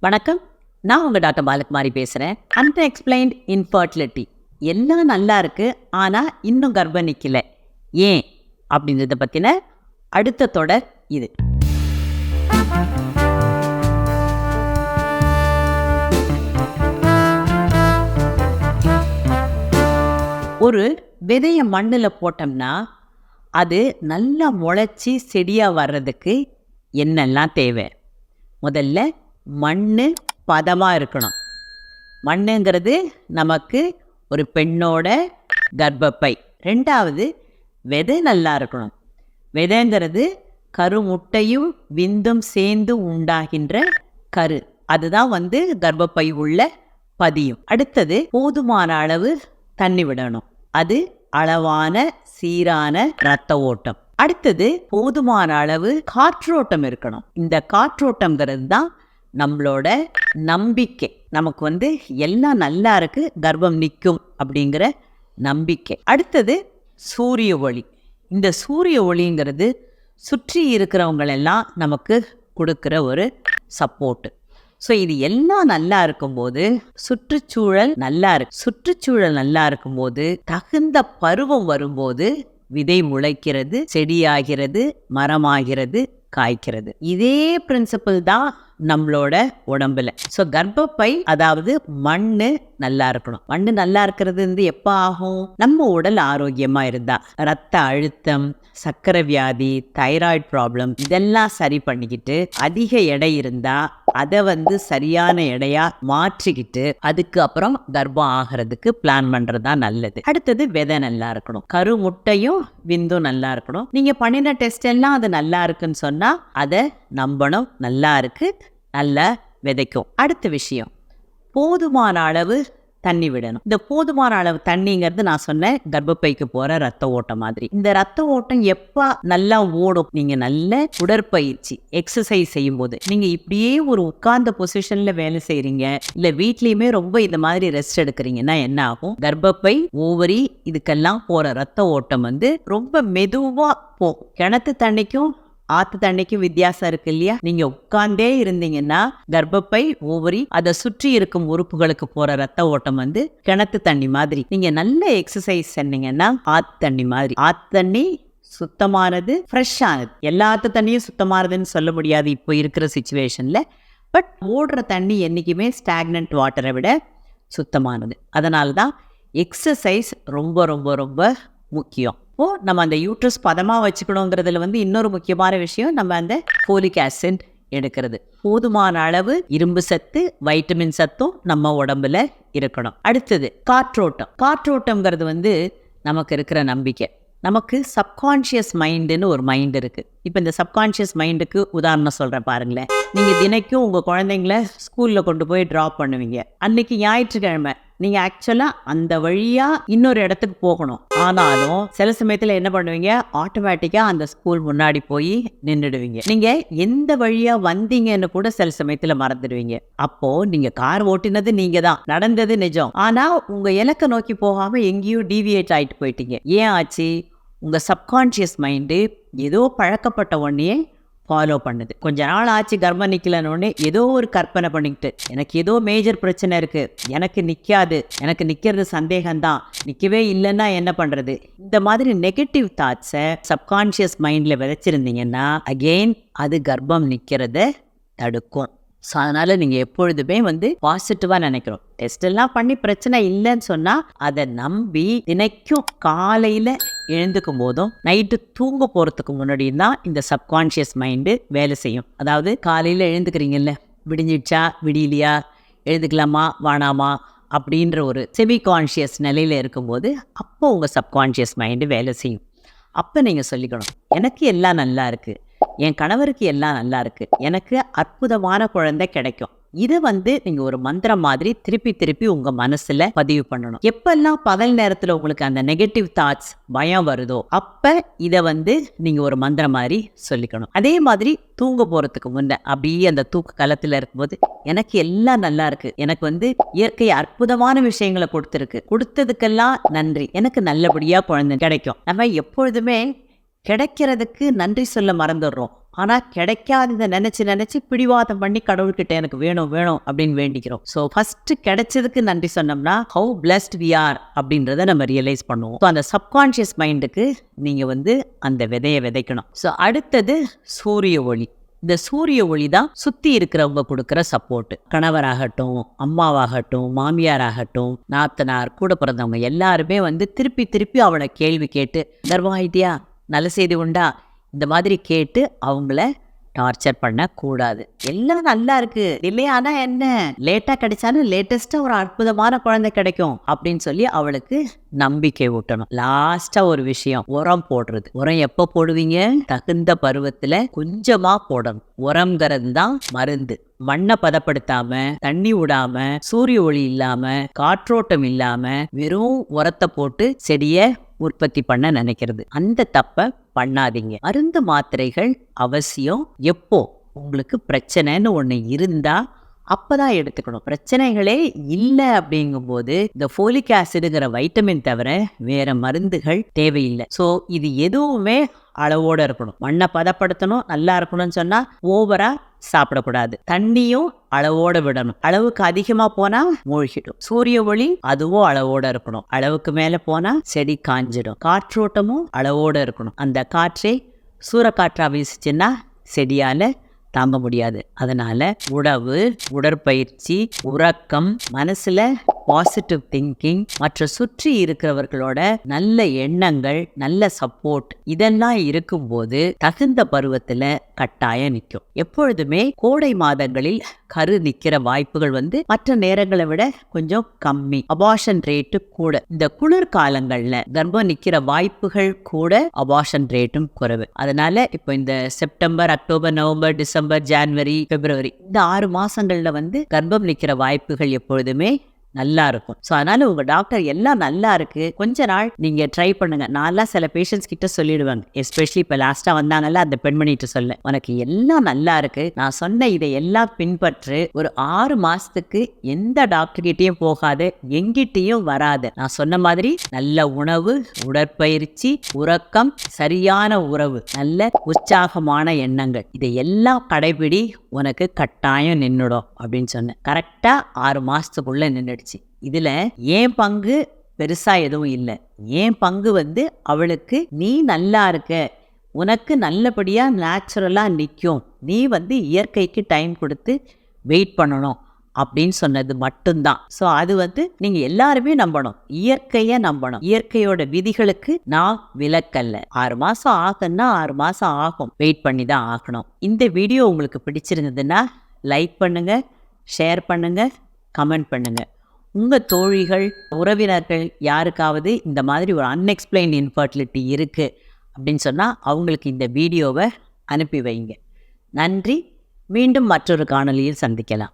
வணக்கம். நான் உங்க டாக்டர் பாலகுமாரி பேசுறேன். அன்எக்ஸ்பிளைன்ட் இன்ஃபர்டிலிட்டி எல்லாம் நல்லா இருக்கு, ஆனா இன்னும் கர்ப்பம் நிக்கல, ஏன் அப்படின்றத பத்தின அடுத்த தொடர் இது. ஒரு விதைய மண்ணுல போட்டோம்னா அது நல்லா முளைச்சி செடியா வர்றதுக்கு என்னெல்லாம் தேவை? முதல்ல மண்ணு பதமா இருக்கணும். மண்ணுங்கிறது நமக்கு ஒரு பெண்ணோட கர்ப்பப்பை. ரெண்டாவது, விதை நல்லா இருக்கணும். விதைங்கிறது கருமுட்டையும் விந்தும் சேர்ந்து உண்டாகின்ற கரு, அதுதான் கர்ப்பப்பை உள்ள பதியும். அடுத்தது, போதுமான அளவு தண்ணி விடணும். அது அளவான சீரான இரத்த ஓட்டம். அடுத்தது, போதுமான அளவு காற்றோட்டம் இருக்கணும். இந்த காற்றோட்டம்ங்கிறது தான் நம்மளோட நம்பிக்கை. நமக்கு எல்லாம் நல்லா இருக்கு, கர்ப்பம் நிற்கும் அப்படிங்கிற நம்பிக்கை. அடுத்தது, சூரிய ஒளி. இந்த சூரிய ஒளிங்கிறது சுற்றி இருக்கிறவங்களெல்லாம் நமக்கு கொடுக்குற ஒரு சப்போர்ட்டு. ஸோ இது எல்லாம் நல்லா இருக்கும்போது சுற்றுச்சூழல் நல்லா இருக்கு. சுற்றுச்சூழல் நல்லா இருக்கும்போது தகுந்த பருவம் வரும்போது விதை முளைக்கிறது, செடியாகிறது, மரமாகிறது, காய்க்கிறது. இதே பிரின்சிபிள் தான் நம்மளோட உடம்புல. ஸோ கர்ப்பப்பை, அதாவது மண்ணு நல்லா இருக்கணும். மண்ணு நல்லா இருக்கிறது எப்போ ஆகும்? நம்ம உடல் ஆரோக்கியமா இருந்தா. ரத்த அழுத்தம், சர்க்கரை வியாதி, தைராய்டு ப்ராப்ளம் இதெல்லாம் சரி பண்ணிக்கிட்டு, அதிக எடை இருந்தா அதை சரியான எடையா மாற்றிக்கிட்டு அதுக்கு அப்புறம் கர்ப்பம் ஆகிறதுக்கு பிளான் பண்றதுதான் நல்லது. அடுத்தது, விதை நல்லா இருக்கணும். கரு முட்டையும் விந்தும் நல்லா இருக்கணும். நீங்க பண்ணின டெஸ்ட் எல்லாம் அது நல்லா இருக்குன்னு சொன்னா அதை நம்பணும். நல்லா இருக்கு, நல்லா விதைக்கும். அடுத்த விஷயம், போதுமான அளவு தண்ணி விடணும். இந்த போதுமான அளவு தண்ணிங்கிறது நான் சொன்னேன் கர்ப்பப்பைக்கு போற ரத்த ஓட்டம் மாதிரி. இந்த ரத்த ஓட்டம் எப்ப நல்லா ஓடும்? நீங்க நல்ல உடற்பயிற்சி எக்ஸசைஸ் செய்யும் போது. நீங்க இப்படியே ஒரு உட்கார்ந்த பொசிஷன்ல வேலை செய்றீங்க, இல்ல வீட்லயுமே ரொம்ப இந்த மாதிரி ரெஸ்ட் எடுக்கிறீங்கன்னா என்ன ஆகும்? கர்ப்பப்பை, ஓவரி இதுக்கெல்லாம் போற ரத்த ஓட்டம் ரொம்ப மெதுவா போகும். கிணத்து தண்ணிக்கும் ஆத்து தண்ணிக்கும் வித்தியாசம் இருக்கு இல்லையா? நீங்க உட்கார்ந்தே இருந்தீங்கன்னா கர்ப்பப்பை, ஓவரி, அதை சுற்றி இருக்கும் உறுப்புகளுக்கு போற ரத்த ஓட்டம் கிணத்து தண்ணி மாதிரி. நீங்க நல்ல எக்ஸசைஸ் செஞ்சீங்கன்னா ஆத்து தண்ணி மாதிரி. ஆத்து தண்ணி சுத்தமானது, ஃப்ரெஷ்ஷானது. எல்லா ஆத்து தண்ணியும் சுத்தமானதுன்னு சொல்ல முடியாது இப்போ இருக்கிற சிச்சுவேஷன்ல. பட் ஓடுற தண்ணி என்னைக்குமே ஸ்டாக்னன்ட் வாட்டரை விட சுத்தமானது. அதனால தான் எக்ஸசைஸ் ரொம்ப ரொம்ப ரொம்ப முக்கியம். நம்ம அந்த யூட்ரஸ் பதமாக வச்சுக்கணுங்கிறதுல இன்னொரு முக்கியமான விஷயம், நம்ம அந்த ஃபோலிக் ஆசிட் எடுக்கிறது. போதுமான அளவு இரும்பு சத்து, வைட்டமின் சத்தும் நம்ம உடம்புல இருக்கணும். அடுத்தது, காற்றோட்டம். காற்றோட்டம்ங்கிறது நமக்கு இருக்கிற நம்பிக்கை. நமக்கு சப்கான்ஷியஸ் மைண்டுன்னு ஒரு மைண்ட் இருக்குது. இப்போ இந்த சப்கான்ஷியஸ் மைண்டுக்கு உதாரணம் சொல்கிறேன் பாருங்களேன். நீங்கள் தினைக்கும் உங்கள் குழந்தைங்கள ஸ்கூலில் கொண்டு போய் ட்ராப் பண்ணுவீங்க. அன்னைக்கு ஞாயிற்றுக்கிழமை நீங்கள் ஆக்சுவலாக அந்த வழியாக இன்னொரு இடத்துக்கு போகணும். ஆனாலும் சில சமயத்தில் என்ன பண்ணுவீங்க? ஆட்டோமேட்டிக்காக அந்த ஸ்கூல் முன்னாடி போய் நின்றுடுவீங்க. நீங்கள் எந்த வழியாக வந்தீங்கன்னு கூட சில சமயத்தில் மறந்துடுவீங்க. அப்போது நீங்கள் கார் ஓட்டினது நீங்கள் தான், நடந்தது நிஜம். ஆனால் உங்கள் இலக்கை நோக்கி போகாமல் எங்கேயோ டீவியேட் ஆகிட்டு போயிட்டீங்க. ஏன் ஆச்சு? உங்கள் சப்கான்ஷியஸ் மைண்டு ஏதோ பழக்கப்பட்ட உடனே ஃபாலோ பண்ணுது. கொஞ்ச நாள் ஆச்சு கர்ப்பம் நிற்கலன்னு ஏதோ ஒரு கற்பனை பண்ணிக்கிட்டு, எனக்கு ஏதோ மேஜர் பிரச்சனை இருக்குது, எனக்கு நிற்காது, எனக்கு நிற்கிறது சந்தேகம்தான், நிற்கவே இல்லைன்னா என்ன பண்ணுறது, இந்த மாதிரி நெகட்டிவ் தாட்ஸை சப்கான்ஷியஸ் மைண்டில் விதைச்சிருந்தீங்கன்னா அகெயின் அது கர்ப்பம் நிற்கிறத தடுக்கும். ஸோ அதனால் நீங்கள் எப்பொழுதுமே பாசிட்டிவாக நினைக்கிறோம். டெஸ்ட் எல்லாம் பண்ணி பிரச்சனை இல்லைன்னு சொன்னால் அதை நம்பி தினைக்கும் காலையில் எழுந்துக்கும் போதும் நைட்டு தூங்க போகிறதுக்கு முன்னாடியும் தான் இந்த சப்கான்ஷியஸ் மைண்டு வேலை செய்யும். அதாவது காலையில் எழுந்துக்கிறீங்கல்ல, விடிஞ்சிடுச்சா விடியலையா, எழுந்துக்கலாமா வேணாமா அப்படின்ற ஒரு செமி கான்ஷியஸ் நிலையில் இருக்கும்போது அப்போ உங்கள் சப்கான்ஷியஸ் மைண்டு வேலை செய்யும். அப்போ நீங்கள் சொல்லிக்கணும், எனக்கு எல்லாம் நல்லா இருக்குது, என் கணவருக்கு எல்லாம் நல்லா இருக்கு, எனக்கு அற்புதமான குழந்தை கிடைக்கும். இதை நீங்கள் ஒரு மந்திரம் மாதிரி திருப்பி திருப்பி உங்கள் மனசில் பதிவு பண்ணணும். எப்பெல்லாம் பகல் நேரத்தில் உங்களுக்கு அந்த நெகட்டிவ் தாட்ஸ், பயம் வருதோ அப்போ இதை நீங்கள் ஒரு மந்திரம் மாதிரி சொல்லிக்கணும். அதே மாதிரி தூங்க போகிறதுக்கு முன்ன அப்படியே அந்த தூக்க காலத்தில் இருக்கும்போது எனக்கு எல்லாம் நல்லா இருக்கு, எனக்கு இயற்கை அற்புதமான விஷயங்களை கொடுத்துருக்கு, கொடுத்ததுக்கெல்லாம் நன்றி, எனக்கு நல்லபடியாக குழந்தை கிடைக்கும். நம்ம எப்பொழுதுமே கிடைக்கிறதுக்கு நன்றி சொல்ல மறந்துடுறோம். ஆனால் கிடைக்காததை நினச்சி பிடிவாதம் பண்ணி கடவுள்கிட்ட எனக்கு வேணும் வேணும் அப்படின்னு வேண்டிக்கிறோம். ஸோ ஃபஸ்ட்டு கிடைச்சதுக்கு நன்றி சொன்னோம்னா ஹவு பிளஸ்ட் வி ஆர் அப்படின்றத நம்ம ரியலைஸ் பண்ணுவோம். ஸோ அந்த சப்கான்ஷியஸ் மைண்டுக்கு நீங்கள் அந்த விதையை விதைக்கணும். ஸோ அடுத்தது சூரிய ஒளி. இந்த சூரிய ஒளி தான் சுற்றி இருக்கிறவங்க கொடுக்குற சப்போர்ட்டு. கணவராகட்டும், அம்மாவாகட்டும், மாமியாராகட்டும், நாத்தனார், கூட பிறந்தவங்க எல்லாருமே திருப்பி அவளை கேள்வி கேட்டு கர்வாயிட்டியா, நல்ல செய்தி உண்டா, இந்த மாதிரி கேட்டு அவங்கள டார்ச்சர் பண்ணக்கூடாது. எல்லாம் நல்லா இருக்கு இல்லையானா என்ன, லேட்டாக கிடைச்சாலும் லேட்டஸ்ட்டாக ஒரு அற்புதமான குழந்தை கிடைக்கும் அப்படின்னு சொல்லி அவளுக்கு நம்பிக்கை ஊட்டணும். லாஸ்ட்டாக ஒரு விஷயம், உரம் போடுறது. உரம் எப்போ போடுவீங்க? தகுந்த பருவத்தில் கொஞ்சமாக போடணும். உரம்ங்கிறது தான் மருந்து. மண்ணை பதப்படுத்தாம, தண்ணி விடாம, சூரிய ஒளி இல்லாம, காற்றோட்டம் இல்லாம வெறும் உரத்தை போட்டு செடியை உற்பத்தி பண்ண நினைக்கிறது. அந்த தப்ப பண்ணாதீங்க. மருந்து மாத்திரைகள் அவசியம். எப்போ உங்களுக்கு பிரச்சனைன்னு ஒண்ணு இருந்தா அப்பதான் எடுத்துக்கணும். பிரச்சனைகளே இல்லை அப்படிங்கும்போது இந்த ஃபோலிக் ஆசிடுங்கிற வைட்டமின் தவிர வேற மருந்துகள் தேவையில்லை. ஸோ இது எதுவுமே அளவோட இருக்கணும். மண்ணை பதப்படுத்தணும், நல்லா இருக்கணும்னு சொன்னா ஓவரா சாப்பிடக்கூடாது. தண்ணியும் அளவோட விடணும். அளவுக்கு அதிகமா போனா மூழ்கிடும். சூரிய ஒளி அதுவும் அளவோட இருக்கணும். அளவுக்கு மேல போனா செடி காஞ்சிடும். காற்றோட்டமும் அளவோட இருக்கணும். அந்த காற்றை சூறக்காற்றா வீசிச்சுன்னா செடியால தாங்க முடியாது. அதனால உணவு, உடற்பயிற்சி, உறக்கம், மனசுல பாசிட்டிவ் திங்கிங், மற்ற சுற்றி இருக்கிறவர்களோட நல்ல எண்ணங்கள், நல்ல சப்போர்ட் இதெல்லாம் இருக்கும்போது தகுந்த பருவத்துல கட்டாயம் நிற்கும். எப்பொழுதுமே கோடை மாதங்களில் கரு நிக்கிற வாய்ப்புகள் மற்ற நேரங்களை விட கொஞ்சம் கம்மி. அபார்ஷன் ரேட்டு கூட. இந்த குளிர்காலங்கள்ல கர்ப்பம் நிக்கிற வாய்ப்புகள் கூட, அபார்ஷன் ரேட்டும் குறைவு. அதனால இப்போ இந்த செப்டம்பர், அக்டோபர், நவம்பர், டிசம்பர், ஜனவரி, பிப்ரவரி இந்த 6 மாசங்கள்ல கர்ப்பம் நிக்கிற வாய்ப்புகள் எப்பொழுதுமே நல்லா இருக்கும். ஸோ அதனால உங்க டாக்டர் எல்லாம் நல்லா இருக்கு, கொஞ்ச நாள் நீங்க ட்ரை பண்ணுங்க. நான்லாம் சில பேஷண்ட்ஸ் கிட்ட சொல்லிடுவாங்க, எஸ்பெஷலி இப்போ லாஸ்டா வந்தாங்கல்ல அந்த பெண்மணிட்டு சொல்ல, உனக்கு எல்லாம் நல்லா இருக்கு, நான் சொன்ன இதை எல்லாம் பின்பற்று, ஒரு 6 மாசத்துக்கு எந்த டாக்டர் கிட்டையும் போகாது, எங்கிட்டையும் வராது. நான் சொன்ன மாதிரி நல்ல உணவு, உடற்பயிற்சி, உறக்கம், சரியான உறவு, நல்ல உற்சாகமான எண்ணங்கள், இதை எல்லாம் கடைபிடி, உனக்கு கட்டாயம் நின்னுடும் அப்படின்னு சொன்னேன். கரெக்டா 6 மாசத்துக்குள்ள நின்றுடுச்சு. இதுல ஏன் பங்கு பெருசா எதுவும் இல்லை. ஏன் பங்கு அவளுக்கு நீ நல்லா இருக்க, உனக்கு நல்லபடியா நேச்சுரலா நிற்கும், நீ இயற்கைக்கு டைம் கொடுத்து வெயிட் பண்ணணும் அப்படின்னு சொன்னது மட்டும்தான். ஸோ அது நீங்க எல்லாருமே நம்பணும், இயற்கையை நம்பணும். இயற்கையோட விதிகளுக்கு நான் விலக்கல்ல. 6 மாசம் ஆகுன்னா 6 மாசம் ஆகும், வெயிட் பண்ணி தான் ஆகணும். இந்த வீடியோ உங்களுக்கு பிடிச்சிருந்ததுன்னா லைக் பண்ணுங்க, ஷேர் பண்ணுங்க, கமெண்ட் பண்ணுங்க. உங்கள் தோழிகள், உறவினர்கள் யாருக்காவது இந்த மாதிரி ஒரு அன்எக்ஸ்பிளைன்ட் இன்ஃபர்டிலிட்டி இருக்குது அப்படின்னு சொன்னால் அவங்களுக்கு இந்த வீடியோவை அனுப்பி வைங்க. நன்றி. மீண்டும் மற்றொரு காணொளியில் சந்திக்கலாம்.